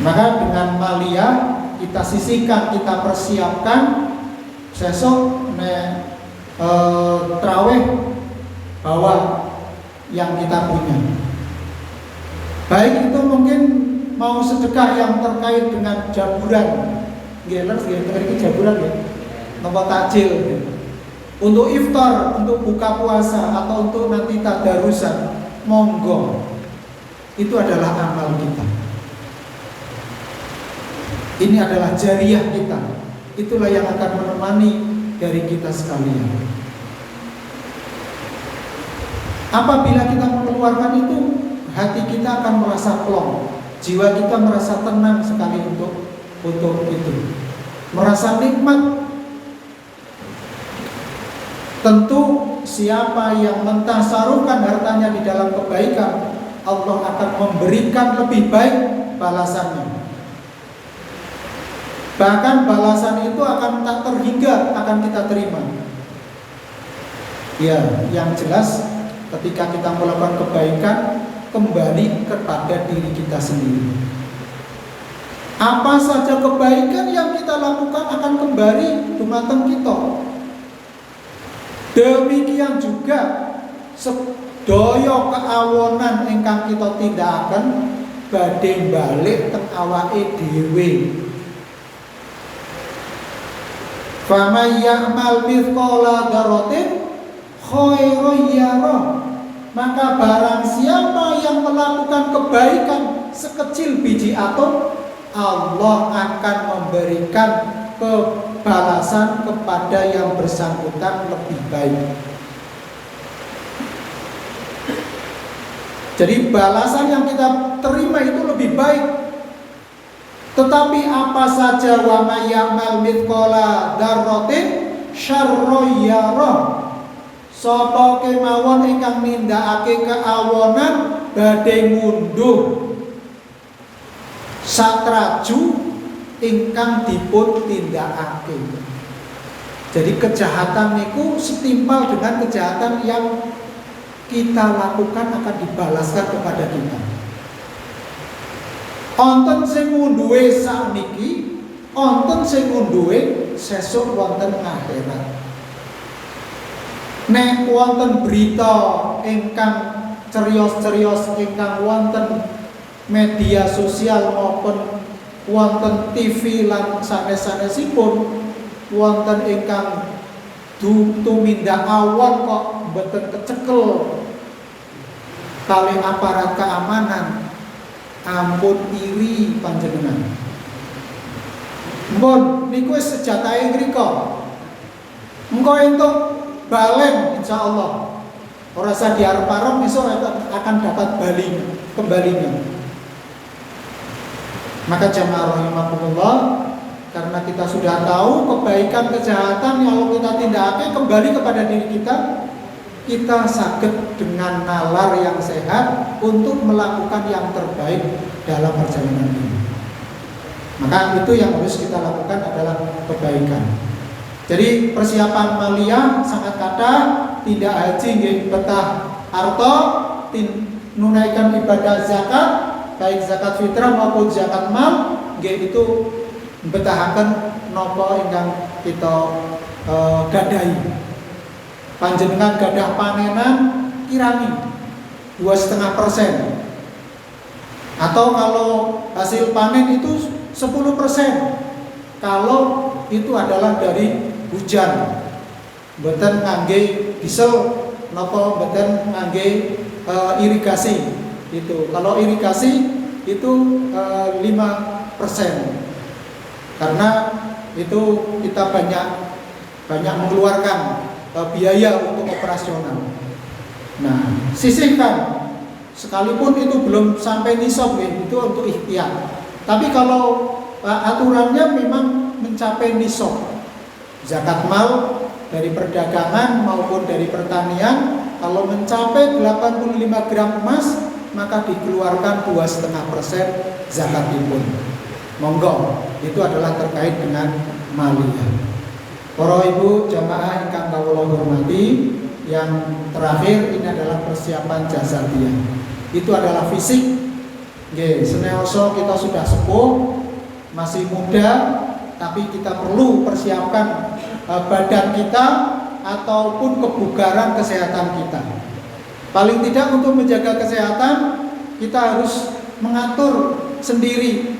Maka dengan maliyah kita sisihkan, kita persiapkan sesok traweh bawa yang kita punya. Baik itu mungkin mau sedekah yang terkait dengan jaburan, jaburan ya, nomor takjil, untuk iftar, untuk buka puasa, atau untuk nanti tadarusan, monggo. Itu adalah amal kita. Ini adalah jariah kita. Itulah yang akan menemani dari kita sekalian. Apabila kita mengeluarkan itu, hati kita akan merasa plong, jiwa kita merasa tenang sekali untuk itu, merasa nikmat. Tentu siapa yang mentasarufkan hartanya di dalam kebaikan, Allah akan memberikan lebih baik balasannya. Bahkan balasan itu akan tak terhingga akan kita terima. Ya, yang jelas ketika kita melakukan kebaikan, kembali kepada diri kita sendiri. Apa saja kebaikan yang kita lakukan akan kembali dumateng kita. Demikian juga sedaya keawonan ingkang kita tindakaken badhe balik teng awake dhewe. Faman ya'mal mithqala dzarratin khairan yarah. Maka barang siapa yang melakukan kebaikan sekecil biji atom, Allah akan memberikan balasan kepada yang bersangkutan lebih baik. Jadi balasan yang kita terima itu lebih baik. Tetapi apa saja wa may ya'mal mithqala dzarratin syarran yarah. Sapa kemawon ingkang nindakake keawonan badhe ngunduh satraju ingkang dipun tindakake. Jadi kejahatan niku setimpal dengan kejahatan yang kita lakukan akan dibalaskan kepada kita. Onten sing ngunduhe sakniki, onten sing ngunduhe sesuk wonten akhirat. Nek wonten berita ingkang cerios-cerios ingkang wonten media sosial maupun wonten TV lan sanes-sanesipun, wonten ingkang tumindak awon kok mboten kecekel kali aparat keamanan, ampun iri panjenengan. Mun niku wis sejatahe ngrika. Engko entuk balen insyaallah. Ora usah diarep-arep iso akan dapat kembalinya. Maka jamaah rahimakumullah, karena kita sudah tahu kebaikan kejahatan yang kalau kita tindakake kembali kepada diri kita saged dengan nalar yang sehat untuk melakukan yang terbaik dalam perjalanan ini. Maka itu yang harus kita lakukan adalah kebaikan. Jadi persiapan maliyah sangat kata, tidak haji nggih betah harta, nunaikan ibadah zakat, baik zakat fitrah maupun zakat mal, nggih itu betahaken napa ingkang kita gadahi. Panjenengan gadah panenan kirani 2,5%. Atau kalau hasil panen itu 10%. Kalau itu adalah dari hujan, mboten ngangge diesel napa mboten ngangge irigasi. Itu kalau irigasi itu 5%. Karena itu kita banyak mengeluarkan biaya untuk operasional. Nah, sisihkan sekalipun itu belum sampai nisab itu untuk ikhtiar. Tapi kalau aturannya memang mencapai nisab. Zakat mal dari perdagangan maupun dari pertanian kalau mencapai 85 gram emas maka dikeluarkan 2,5% zakat impun. Monggo, itu adalah terkait dengan maliyah. Para ibu jamaah ingkang kawula hormati, yang terakhir ini adalah persiapan jasadiah. Itu adalah fisik. Nggih, seneoso kita sudah sepuh, masih muda, tapi kita perlu persiapkan badan kita ataupun kebugaran kesehatan kita. Paling tidak untuk menjaga kesehatan kita harus mengatur sendiri.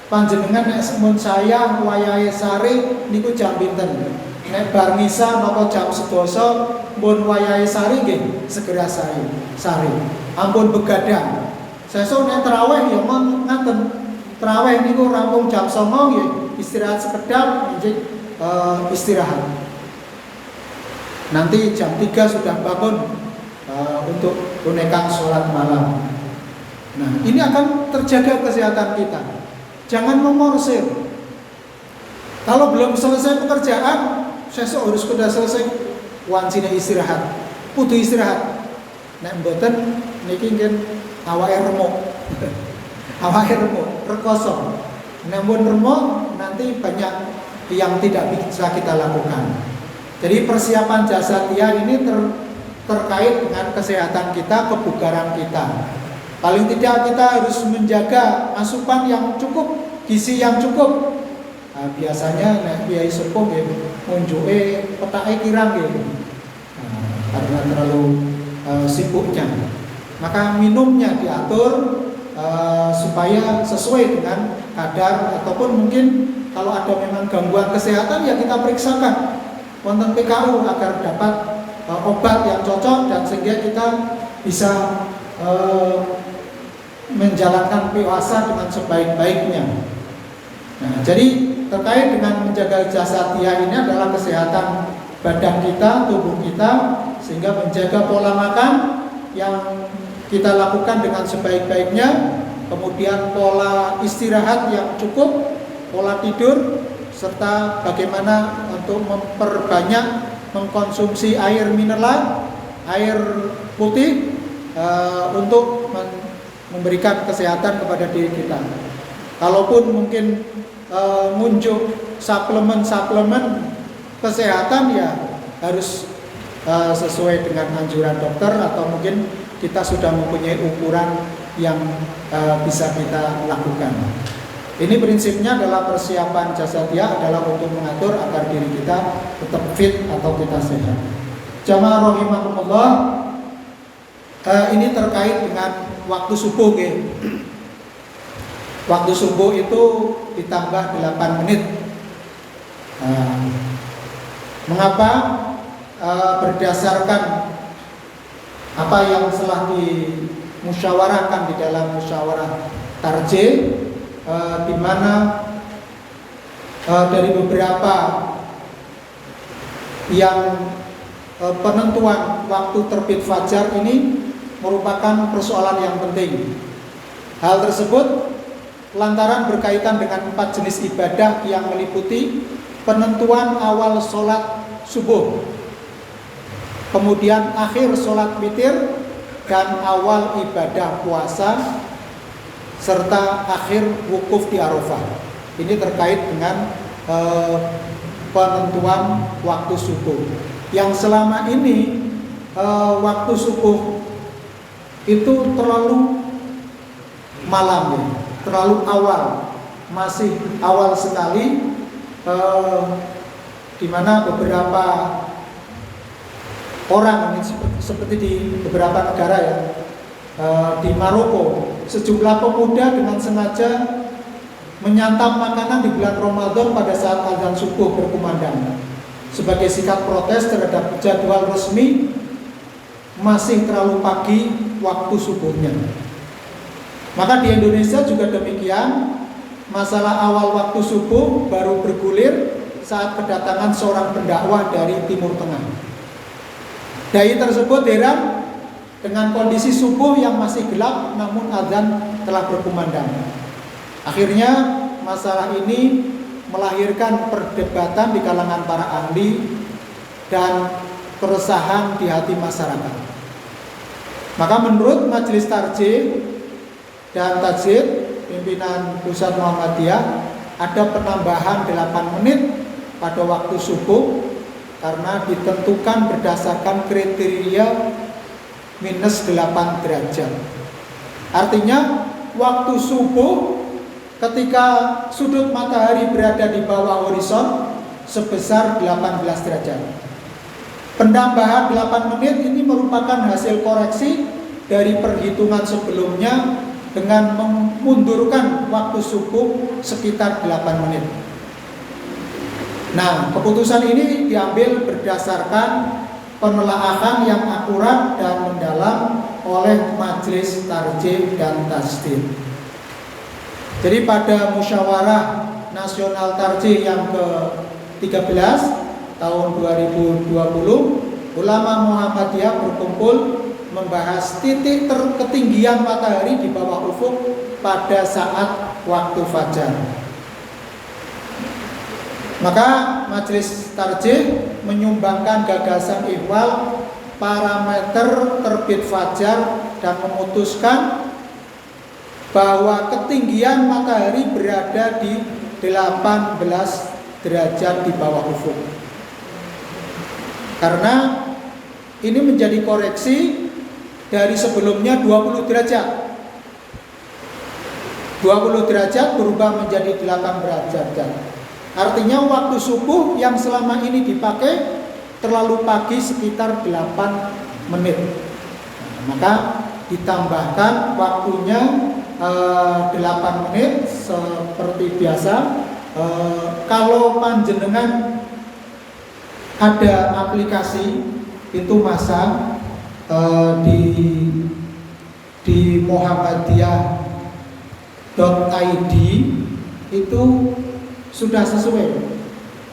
Panjenengan nek semun saya wayahe sare niku jam pinten? Nek bar misa napa jam 11 mun wayahe sare nggih segera sare. Ampun begadang. Sesuk nek tarawih ya ngaten. Tarawih niku rampung jam 09.00 nggih istirahat sekedap nggih istirahat. Nanti jam 3 sudah bangun untuk tunaikan sholat malam. Nah, ini akan terjaga kesehatan kita. Jangan memorsir. Kalau belum selesai pekerjaan, sesuk harus sudah selesai, wancine istirahat. Kudu istirahat. Nek mboten niki ngen awake remuk. Awake remuk, rekoso. Nek mun remuk nanti banyak yang tidak bisa kita lakukan. Jadi persiapan jasatiyah ini terkait dengan kesehatan kita, kebugaran kita. Paling tidak kita harus menjaga asupan yang cukup, gizi yang cukup. Nah, biasanya nek kiai sepuh nggih munjuke petake kirang nggih. Karena terlalu sibuknya. Maka minumnya diatur supaya sesuai dengan kadar, ataupun mungkin kalau ada memang gangguan kesehatan ya kita periksakan wonten PKU agar dapat obat yang cocok dan sehingga kita bisa menjalankan puasa dengan sebaik-baiknya. Nah, jadi terkait dengan menjaga jasatiyah ini adalah kesehatan badan kita, tubuh kita, sehingga menjaga pola makan yang kita lakukan dengan sebaik-baiknya, kemudian pola istirahat yang cukup, pola tidur, serta bagaimana untuk memperbanyak mengkonsumsi air mineral, air putih untuk memberikan kesehatan kepada diri kita. Kalaupun mungkin ngunjuk suplemen kesehatan ya harus sesuai dengan anjuran dokter, atau mungkin kita sudah mempunyai ukuran yang bisa kita lakukan. Ini prinsipnya adalah persiapan jasatiyah adalah untuk mengatur agar diri kita tetap fit atau kita sehat. Jamaah rahimakumullah, ini terkait dengan waktu subuh nggih. Waktu subuh itu ditambah 8 menit. Mengapa? Berdasarkan apa yang telah dimusyawarahkan di dalam musyawarah tarjih, di mana dari beberapa yang penentuan waktu terbit fajar ini merupakan persoalan yang penting. Hal tersebut lantaran berkaitan dengan 4 jenis ibadah yang meliputi penentuan awal sholat subuh, kemudian akhir sholat witir, dan awal ibadah puasa, serta akhir wukuf di Arafah. Ini terkait dengan penentuan waktu subuh. Yang selama ini waktu subuh itu terlalu malam, ya, terlalu awal, masih awal sekali, di mana beberapa orang, seperti di beberapa negara ya, di Maroko, sejumlah pemuda dengan sengaja menyantap makanan di bulan Ramadan pada saat azan subuh berkumandang sebagai sikap protes terhadap jadwal resmi masih terlalu pagi waktu subuhnya. Maka di Indonesia juga demikian, masalah awal waktu subuh baru bergulir saat kedatangan seorang pendakwah dari Timur Tengah. Dai tersebut heran dengan kondisi subuh yang masih gelap namun azan telah berkumandang. Akhirnya masalah ini melahirkan perdebatan di kalangan para ahli dan keresahan di hati masyarakat. Maka menurut Majelis Tarjih dan Tajwid pimpinan Pusat Muhammadiyah, ada penambahan 8 menit pada waktu subuh karena ditentukan berdasarkan kriteria minus 8 derajat. Artinya waktu subuh ketika sudut matahari berada di bawah horizon sebesar 18 derajat. Penambahan 8 menit ini merupakan hasil koreksi dari perhitungan sebelumnya dengan memundurkan waktu subuh sekitar 8 menit. Nah, keputusan ini diambil berdasarkan penelaahan yang akurat dan mendalam oleh Majelis Tarjih dan Tasdid. Jadi pada Musyawarah Nasional Tarjih yang ke-13 tahun 2020, ulama Muhammadiyah berkumpul membahas titik ketinggian matahari di bawah ufuk pada saat waktu fajar. Maka Majelis Tarjih menyumbangkan gagasan ihwal parameter terbit fajar dan memutuskan bahwa ketinggian matahari berada di 18 derajat di bawah ufuk. Karena ini menjadi koreksi dari sebelumnya 20 derajat. 20 derajat berubah menjadi 8 derajat. Artinya waktu subuh yang selama ini dipakai terlalu pagi sekitar 8 menit. Maka ditambahkan waktunya 8 menit seperti biasa. Kalau panjenengan ada aplikasi itu masang di muhammadiyah.id itu sudah sesuai.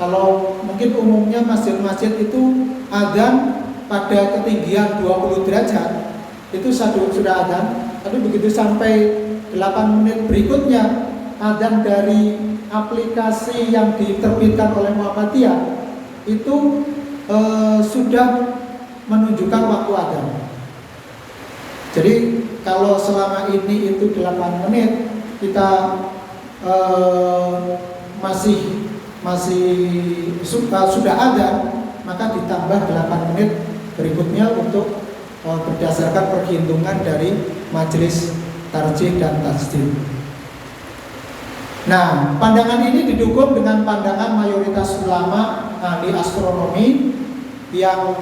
Kalau mungkin umumnya masjid-masjid itu adzan pada ketinggian 20 derajat itu sudah adzan, tapi begitu sampai 8 menit berikutnya adzan dari aplikasi yang diterbitkan oleh Muhammadiyah itu sudah menunjukkan waktu adzan. Jadi kalau selama ini itu 8 menit kita sudah adzan, maka ditambah 8 menit berikutnya untuk berdasarkan perhitungan dari Majelis Tarjih dan Tasdid. Nah, pandangan ini didukung dengan pandangan mayoritas ulama ahli astronomi yang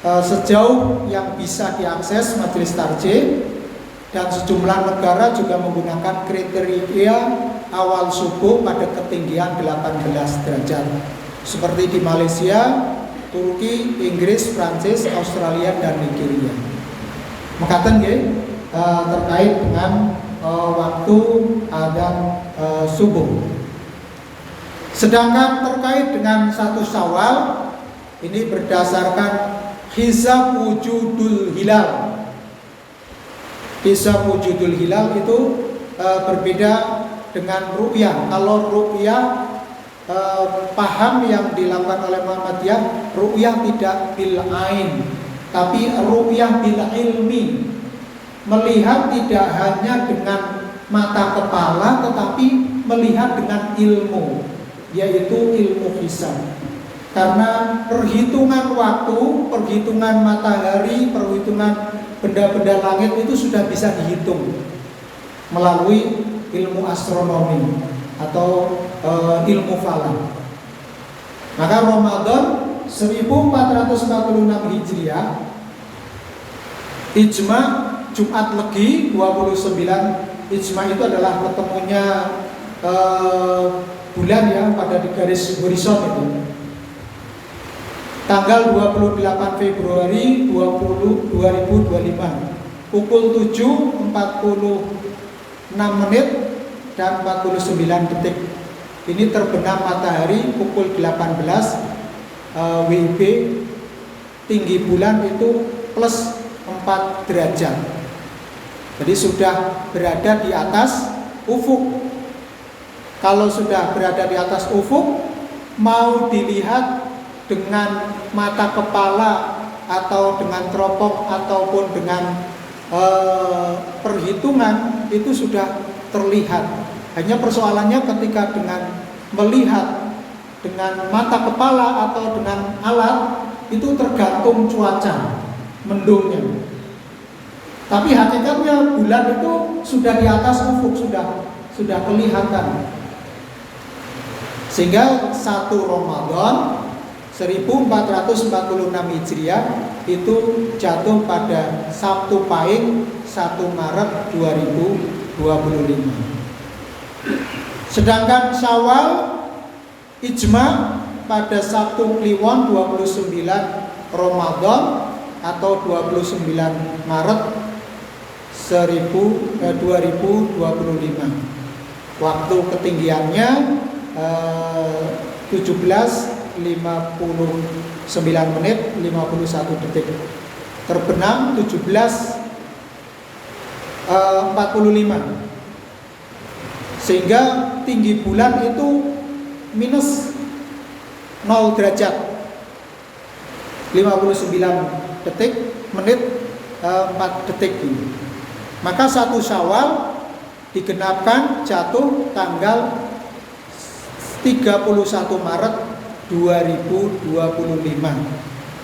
sejauh yang bisa diakses Majelis Tarjih, dan sejumlah negara juga menggunakan kriteria awal subuh pada ketinggian 18 derajat seperti di Malaysia, Turki, Inggris, Prancis, Australia, dan Nigeria. Mekaten nggih terkait dengan waktu adzan subuh. Sedangkan terkait dengan 1 Syawal ini berdasarkan hisab wujudul hilal. Hisab wujudul hilal itu berbeda dengan ru'yah. Kalau ru'yah paham yang dilakukan oleh Muhammadiyah, ru'yah tidak bil ain, tapi ru'yah bil ilmi. Melihat tidak hanya dengan mata kepala, tetapi melihat dengan ilmu, yaitu ilmu hisab. Karena perhitungan waktu, perhitungan matahari, perhitungan benda-benda langit itu sudah bisa dihitung melalui ilmu astronomi atau ilmu falak. Maka Ramadan 1446 Hijriah, ijma Jumat Legi 29, ijma itu adalah ketemunya bulan ya pada di garis horizon itu. Tanggal 28 Februari 2025 pukul 7.46 menit dan 49 detik. Ini terbenam matahari pukul 18 WIB. Tinggi bulan itu plus 4 derajat. Jadi sudah berada di atas ufuk. Kalau sudah berada di atas ufuk, mau dilihat dengan mata kepala atau dengan teropong ataupun dengan perhitungan itu sudah terlihat. Hanya persoalannya ketika dengan melihat dengan mata kepala atau dengan alat itu tergantung cuaca mendungnya. Tapi hakikatnya bulan itu sudah di atas ufuk, sudah kelihatan. Sehingga 1 Ramadan 1446 Hijriah itu jatuh pada Sabtu Pahing 1 Maret 2025. Sedangkan Syawal ijma pada Sabtu Kliwon 29 Ramadan atau 29 Maret 2025. Waktu ketinggiannya 17:59 menit 51 detik. Terbenam 17:45. Sehingga tinggi bulan itu minus 0 derajat 59 detik menit 4 detik ini. Maka 1 Syawal digenapkan jatuh tanggal 31 Maret 2025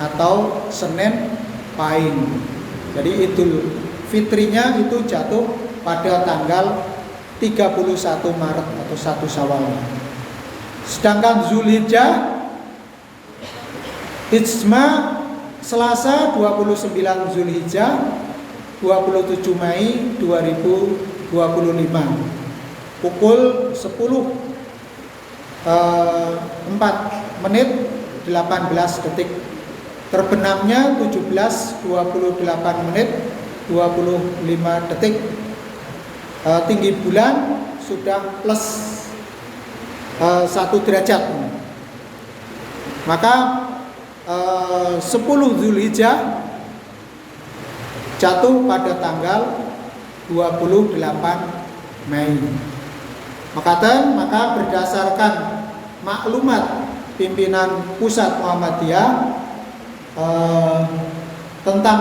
atau Senin Pahing. Jadi Idul Fitrinya itu jatuh pada tanggal 31 Maret atau 1 Syawal. Sedangkan Zulhijjah ijma Selasa 29 Zulhijjah 27 Mei 2025 pukul 10:04 menit 18 detik. Terbenamnya 17:28 menit 25 detik. Tinggi bulan sudah plus 1 derajat. Maka 10 Zulhijjah jatuh pada tanggal 28 Mei. Maka berdasarkan maklumat pimpinan pusat Muhammadiyah tentang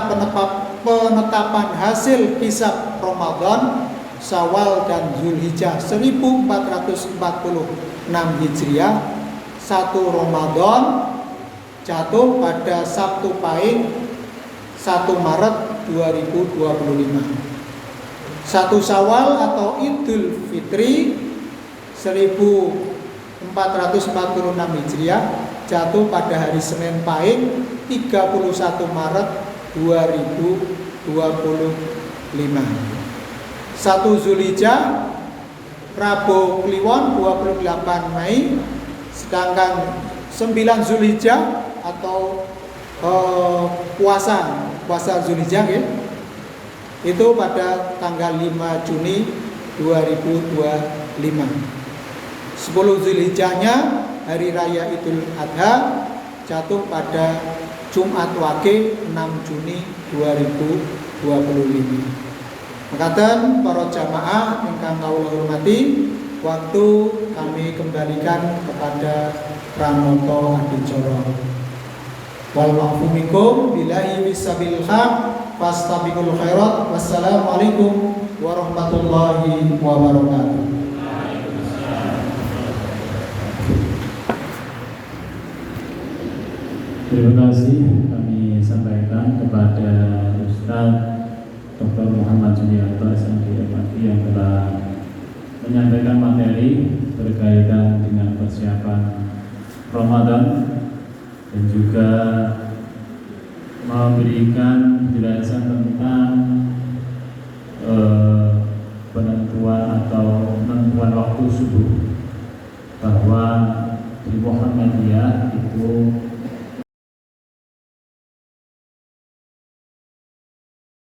penetapan hasil hisab Ramadan, Syawal dan Zulhijjah 1446 Hijriah, 1 Ramadan jatuh pada Sabtu Pahing 1 Maret 2025. 1 Syawal atau Idul Fitri 1446 Hijriah jatuh pada hari Senin Pahing 31 Maret 2025. 1 Zulhijjah Rabu Kliwon 28 Mei. Sedangkan 9 Zulhijjah atau puasa Zulhijjah ya, itu pada tanggal 5 Juni 2025. 10 Zulhijjahnya hari raya Idul Adha jatuh pada Jumat Wage 6 Juni 2025. Makaten para jamaah ingkang kawula hormati, waktu kami kembalikan kepada Pranoto Adicara. Wal ma'fu minkum billahi bisabil haq fastabiqul khairat. Wassalamualaikum warahmatullahi wabarakatuh. Terima kasih kami sampaikan kepada Ustaz Dr. Muhammad Julianto SMDMAT yang telah menyampaikan materi berkaitan dengan persiapan Ramadan dan juga memberikan penjelasan tentang penentuan waktu subuh, bahwa di Muhammadiyah itu